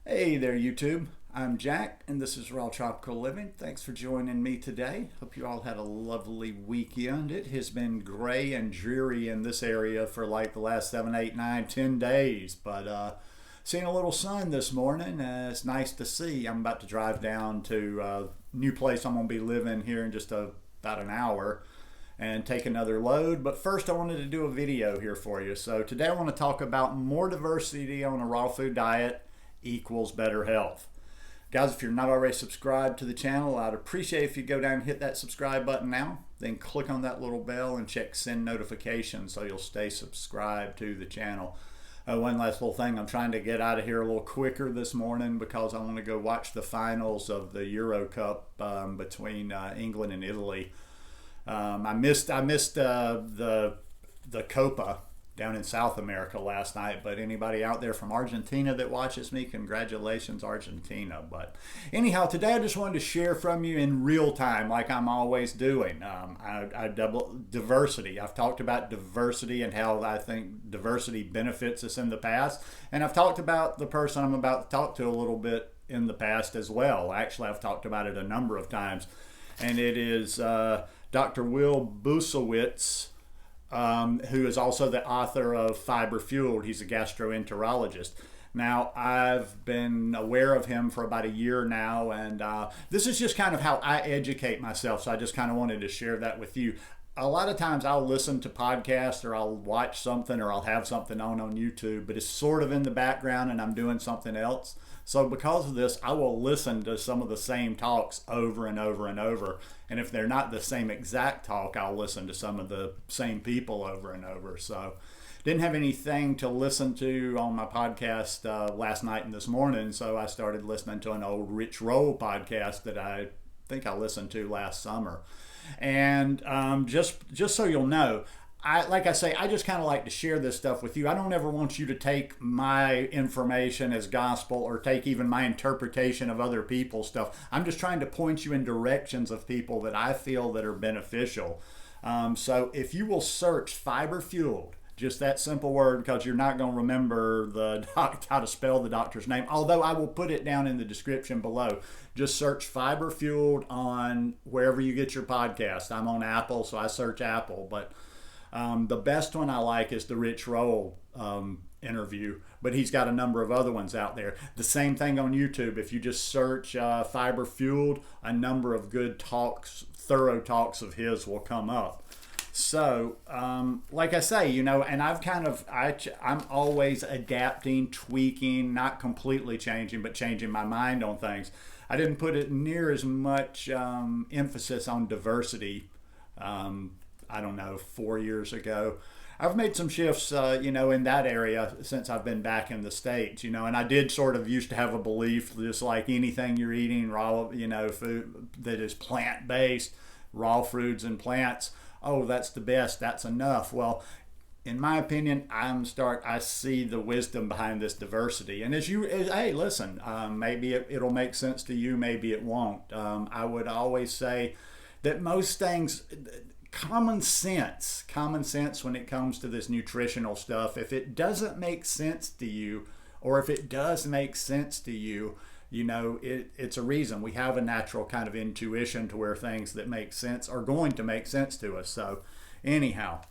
Hey there, YouTube. I'm Jack, and this is Raw Tropical Living. Thanks for joining me today. Hope you all had a lovely weekend. It has been gray and dreary in this area for like the last 7, 8, 9, 10 days, but seeing a little sun this morning. It's nice to see. I'm about to drive down to a new place I'm going to be living here in just about an hour and take another load. But first, I wanted to do a video here for you. So today I want to talk about more diversity on a raw food diet equals better health. Guys, if you're not already subscribed to the channel, I'd appreciate if you go down and hit that subscribe button now. Then click on that little bell and check send notifications so you'll stay subscribed to the channel. One last little thing, I'm trying to get out of here a little quicker this morning because I want to go watch the finals of the Euro Cup between England and Italy. I missed the Copa down in South America last night, but anybody out there from Argentina that watches me, congratulations, Argentina. But anyhow, today I just wanted to share from you in real time, like I'm always doing. I double diversity. I've talked about diversity and how I think diversity benefits us in the past, and I've talked about the person I'm about to talk to a little bit in the past as well. Actually, I've talked about it a number of times, and it is Dr. Bulsiewicz, who is also the author of Fiber Fueled. He's a gastroenterologist. Now, I've been aware of him for about a year now, and this is just kind of how I educate myself, so I just kind of wanted to share that with you. A lot of times I'll listen to podcasts or I'll watch something or I'll have something on YouTube, but it's sort of in the background and I'm doing something else. So because of this, I will listen to some of the same talks over and over and over. And if they're not the same exact talk, I'll listen to some of the same people over and over. So didn't have anything to listen to on my podcast last night and this morning, so I started listening to an old Rich Roll podcast that I think I listened to last summer. And just so you'll know, like I say, I just kind of like to share this stuff with you. I don't ever want you to take my information as gospel or take even my interpretation of other people's stuff. I'm just trying to point you in directions of people that I feel that are beneficial. So if you will search Fiber Fueled, just that simple word, because you're not going to remember how to spell the doctor's name, although I will put it down in the description below. Just search Fiber Fueled on wherever you get your podcast. I'm on Apple, so I search Apple, but the best one I like is the Rich Roll interview, but he's got a number of other ones out there. The same thing on YouTube. If you just search Fiber Fueled, a number of good talks, thorough talks of his will come up. So, like I say, and I'm always adapting, tweaking, not completely changing, but changing my mind on things. I didn't put it near as much emphasis on diversity, I don't know, 4 years ago. I've made some shifts, in that area since I've been back in the States, and I did sort of used to have a belief, just like anything you're eating, raw, food that is plant-based, raw fruits and plants, oh, that's the best, that's enough. Well, in my opinion, I see the wisdom behind this diversity. And hey, listen, maybe it'll make sense to you, maybe it won't. I would always say that most things, common sense when it comes to this nutritional stuff, if it doesn't make sense to you, or if it does make sense to you, it's a reason. We have a natural kind of intuition to where things that make sense are going to make sense to us. So anyhow,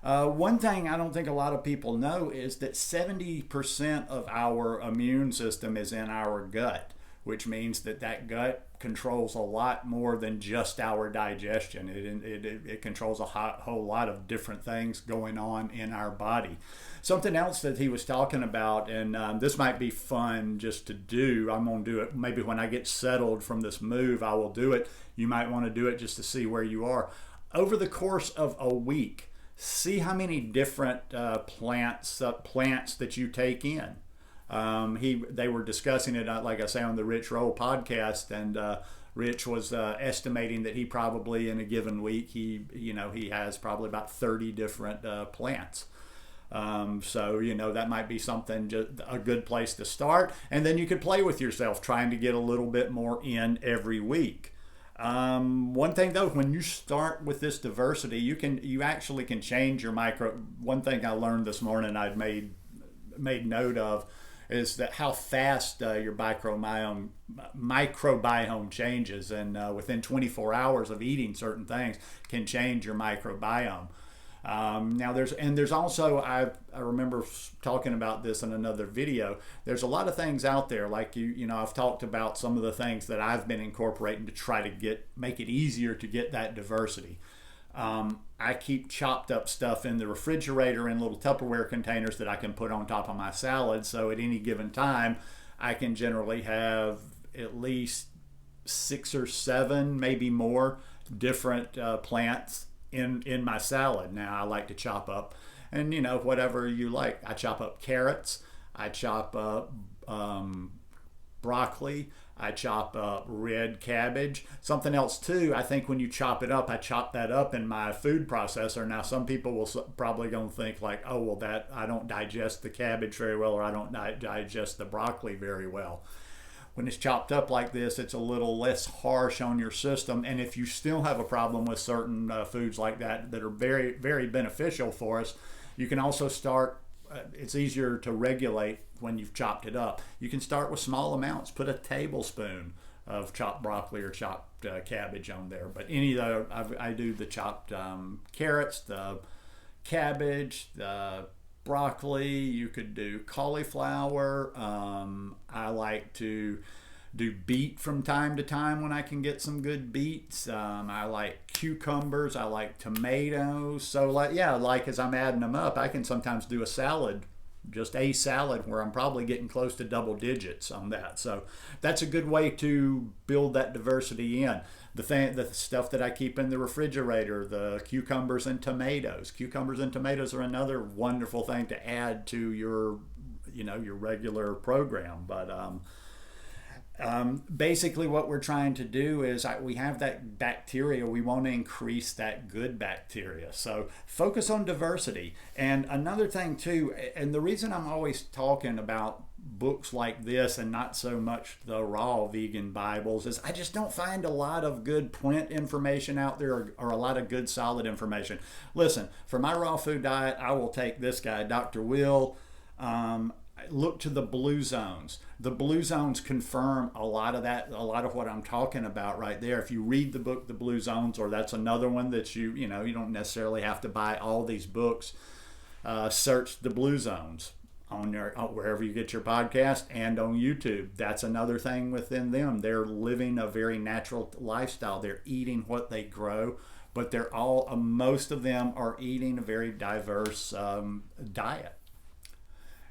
one thing I don't think a lot of people know is that 70% of our immune system is in our gut, which means that gut controls a lot more than just our digestion. It controls a whole lot of different things going on in our body. Something else that he was talking about, and this might be fun just to do. I'm going to do it maybe when I get settled from this move. I will do it. You might want to do it just to see where you are. Over the course of a week, see how many different plants that you take in. They were discussing it, like I say, on the Rich Roll podcast, and Rich was estimating that he probably in a given week he has probably about 30 different plants. So that might be something, just a good place to start, and then you could play with yourself trying to get a little bit more in every week. One thing though, when you start with this diversity, you actually can change your one thing I learned this morning, I've made note of, is that how fast your microbiome changes, and within 24 hours of eating certain things can change your microbiome. Now there's also, I remember talking about this in another video. There's a lot of things out there, like I've talked about some of the things that I've been incorporating to try to make it easier to get that diversity. I keep chopped up stuff in the refrigerator in little Tupperware containers that I can put on top of my salad. So at any given time, I can generally have at least 6 or 7, maybe more, different plants in my salad. Now I like to chop up, and whatever you like. I chop up carrots. I chop up broccoli. I chop up red cabbage. Something else too, I think when you chop it up, I chop that up in my food processor. Now some people will probably gonna think like, oh well, that I don't digest the cabbage very well, or I don't digest the broccoli very well. When it's chopped up like this, it's a little less harsh on your system. And if you still have a problem with certain foods like that are very, very beneficial for us, you can also start, it's easier to regulate when you've chopped it up. You can start with small amounts. Put a tablespoon of chopped broccoli or chopped cabbage on there. But I do the chopped carrots, the cabbage, the broccoli. You could do cauliflower. I like to do beet from time to time when I can get some good beets. I like cucumbers. I like tomatoes. So as I'm adding them up, I can sometimes do a salad, just a salad, where I'm probably getting close to double digits on that. So that's a good way to build that diversity in. The stuff that I keep in the refrigerator, the cucumbers and tomatoes. Cucumbers and tomatoes are another wonderful thing to add to your regular program. But basically what we're trying to do is we have that bacteria. We want to increase that good bacteria. So focus on diversity. And another thing too, and the reason I'm always talking about books like this and not so much the raw vegan Bibles is I just don't find a lot of good print information out there, or a lot of good solid information. Listen, for my raw food diet, I will take this guy, Dr. Will. Look to the blue zones. The blue zones confirm a lot of what I'm talking about right there. If you read the book, The Blue Zones, or that's another one that you don't necessarily have to buy all these books. Search The Blue Zones on wherever you get your podcast, and on YouTube. That's another thing within them. They're living a very natural lifestyle. They're eating what they grow, but most of them are eating a very diverse diet.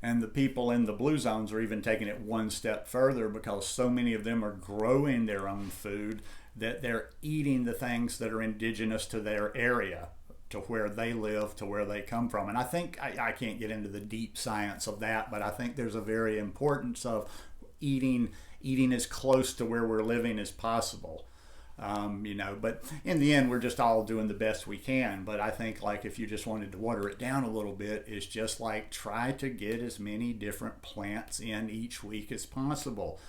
And the people in the blue zones are even taking it one step further, because so many of them are growing their own food that they're eating the things that are indigenous to their area, to where they live, to where they come from. And I think, I can't get into the deep science of that, but I think there's a very importance of eating as close to where we're living as possible. But in the end, we're just all doing the best we can. But I think, like, if you just wanted to water it down a little bit, is just like try to get as many different plants in each week as possible.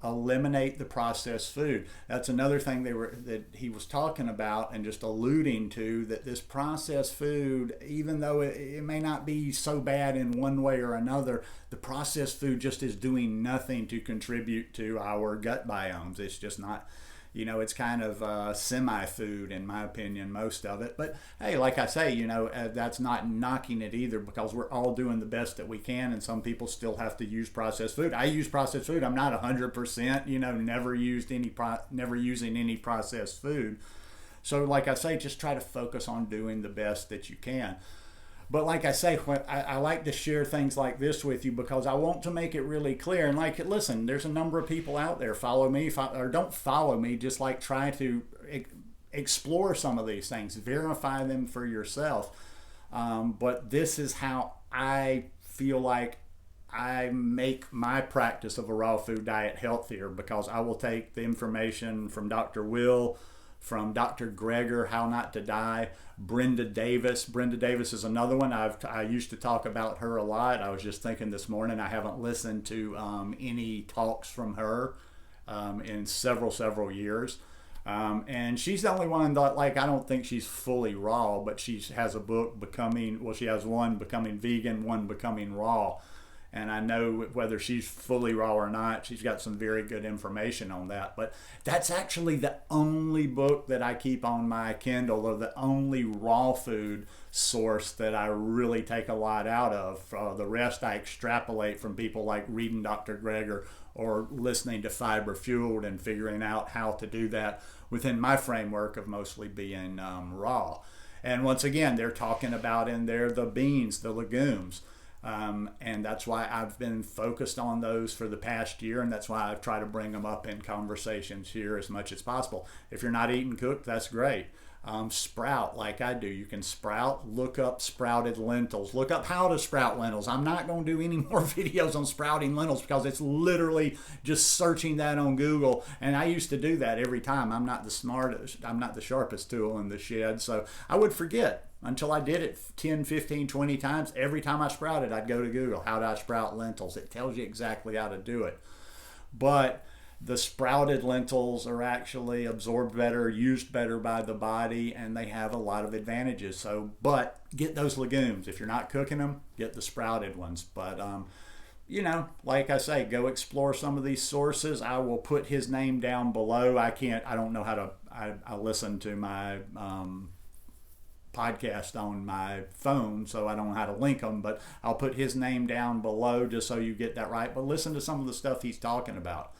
Eliminate the processed food. That's another thing that he was talking about and just alluding to, that this processed food, even though it may not be so bad in one way or another, the processed food just is doing nothing to contribute to our gut biomes. It's just not, it's kind of semi-food, in my opinion, most of it. But hey, like I say, that's not knocking it either, because we're all doing the best that we can, and some people still have to use processed food. I use processed food. I'm not 100%, never using any processed food. So like I say, just try to focus on doing the best that you can. But like I say, I like to share things like this with you, because I want to make it really clear. And listen, there's a number of people out there. Follow me, or don't follow me. Just try to explore some of these things, verify them for yourself. But this is how I feel like I make my practice of a raw food diet healthier, because I will take the information from Dr. Will, from Dr. Greger, How Not to Die, Brenda Davis. Brenda Davis is another one. I used to talk about her a lot. I was just thinking this morning, I haven't listened to any talks from her in several years. And she's the only one that, I don't think she's fully raw, but she has a book she has one, Becoming Vegan, one, Becoming Raw. And I know whether she's fully raw or not, she's got some very good information on that. But that's actually the only book that I keep on my Kindle, or the only raw food source that I really take a lot out of. The rest I extrapolate from people like reading Dr. Greger or listening to Fiber Fueled and figuring out how to do that within my framework of mostly being raw. And once again, they're talking about in there the beans, the legumes. And that's why I've been focused on those for the past year, and that's why I've tried to bring them up in conversations here as much as possible. If you're not eating cooked, that's great. Sprout like I do. You can sprout, look up sprouted lentils, look up how to sprout lentils. I'm not going to do any more videos on sprouting lentils because it's literally just searching that on Google, and I used to do that every time. I'm not the smartest, I'm not the sharpest tool in the shed, so I would forget until I did it 10, 15, 20 times. Every time I sprouted, I'd go to Google, how do I sprout lentils? It tells you exactly how to do it. But the sprouted lentils are actually absorbed better, used better by the body, and they have a lot of advantages. So, but get those legumes. If you're not cooking them, get the sprouted ones. But, you know, like I say, go explore some of these sources. I will put his name down below. I don't know how to, I listen to my podcast on my phone, so I don't know how to link them, but I'll put his name down below just so you get that right. But listen to some of the stuff he's talking about.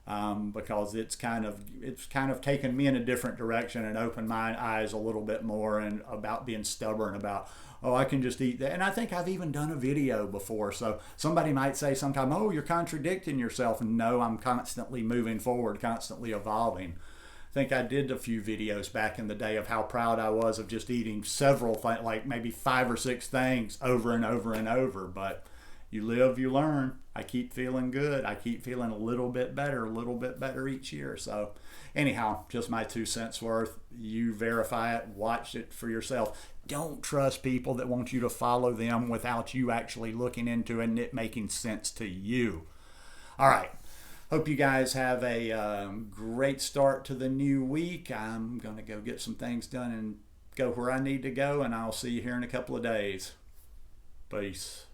Because it's kind of taken me in a different direction and opened my eyes a little bit more, and about being stubborn about, oh, I can just eat that. And I think I've even done a video before, so somebody might say sometime, oh, you're contradicting yourself. And no, I'm constantly moving forward, constantly evolving. I think I did a few videos back in the day of how proud I was of just eating several, like maybe 5 or 6 things over and over and over. But you live, you learn. I keep feeling good. I keep feeling a little bit better each year. So anyhow, just my 2 cents worth. You verify it, watch it for yourself. Don't trust people that want you to follow them without you actually looking into it and it making sense to you. All right. Hope you guys have a great start to the new week. I'm going to go get some things done and go where I need to go, and I'll see you here in a couple of days. Peace.